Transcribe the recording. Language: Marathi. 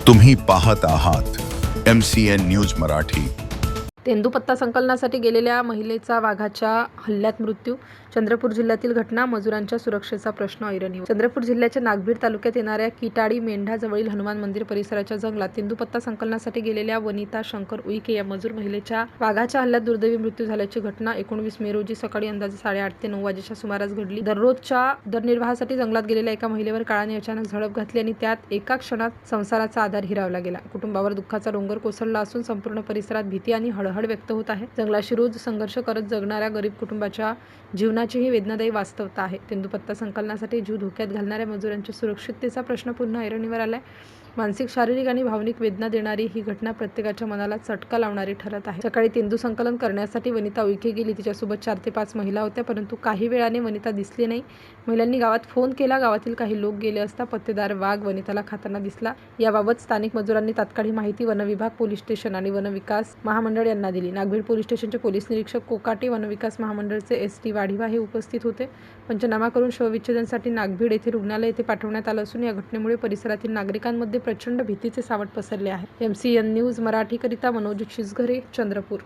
तुम्ही पाहत आहात MCN न्यूज मराठी। तेंदूपत्ता संकलनासाठी गेलेल्या महिलेचा वाघाच्या हल्ल्यात मृत्यू। चंद्रपूर जिल्ह्यातील घटना, मजुरांच्या सुरक्षेचा प्रश्न ऐरणीवर। चंद्रपूर जिल्ह्याच्या नागभीड तालुक्यात येणाऱ्या किटाडी मेंढा जवळील हनुमान मंदिर परिसराच्या जंगलात तेंदूपत्ता संकलनासाठी गेलेल्या वनिता शंकर उईके या मजूर महिलेच्या वाघाच्या हल्ल्यात दुर्दैवी मृत्यू झाल्याची घटना 19 मे रोजी सकाळी अंदाजे 8:30 ते 9 वाजेच्या सुमारास घडली। दररोजच्या उदरनिर्वाहासाठी जंगलात गेलेल्या एका महिलेवर काळाने अचानक झडप घातली आणि त्यात एका क्षणात संसाराचा आधार हिरावला गेला। कुटुंबावर दुःखाचा डोंगर कोसळला असून संपूर्ण परिसरात भीती आणि हळहळ व्यक्त होत आहे। जंगलाशी रोज संघर्ष करत जगणाऱ्या गरीब कुटुंबाच्या जीवनाची ही वेदनादायी वास्तवता आहे। तेंदूपत्ता संकलनासाठी जीव धोक्यात घालणाऱ्या मजुरांच्या सुरक्षिततेचा प्रश्न पुन्हा ऐरणीवर आलाय। मानसिक, शारीरिक आणि भावनिक वेदना देणारी ही घटना प्रत्येकाच्या मनाला चटका लावणारी ठरत आहे। सकाळी तेंदू संकलन करण्यासाठी वनिता उईके गेली। तिच्यासोबत 4 ते 5 महिला होत्या, परंतु काही वेळाने वनिता दिसली नाही। महिलांनी गावात फोन केला। गावातील काही लोक गेले असता पत्तेदार वाघ वनिताला खाताना दिसला। याबाबत स्थानिक मजुरांनी तात्काळ ही माहिती वनविभाग, पोलीस स्टेशन आणि वनविकास महामंडळ यांना दिली। नागभीड पोलीस स्टेशनचे पोलीस निरीक्षक कोकाटे, वनविकास महामंडळचे SD वाढिवा हे उपस्थित होते। पंचनामा करून शवविच्छेदनासाठी नागभीड येथे रुग्णालय येथे पाठवण्यात आलं असून या घटनेमुळे परिसरातील नागरिकांमध्ये प्रचंड भीतीचे सावट पसरले आहे। MCN न्यूज मराठीकरिता मनोज शिसघरे, चंद्रपूर।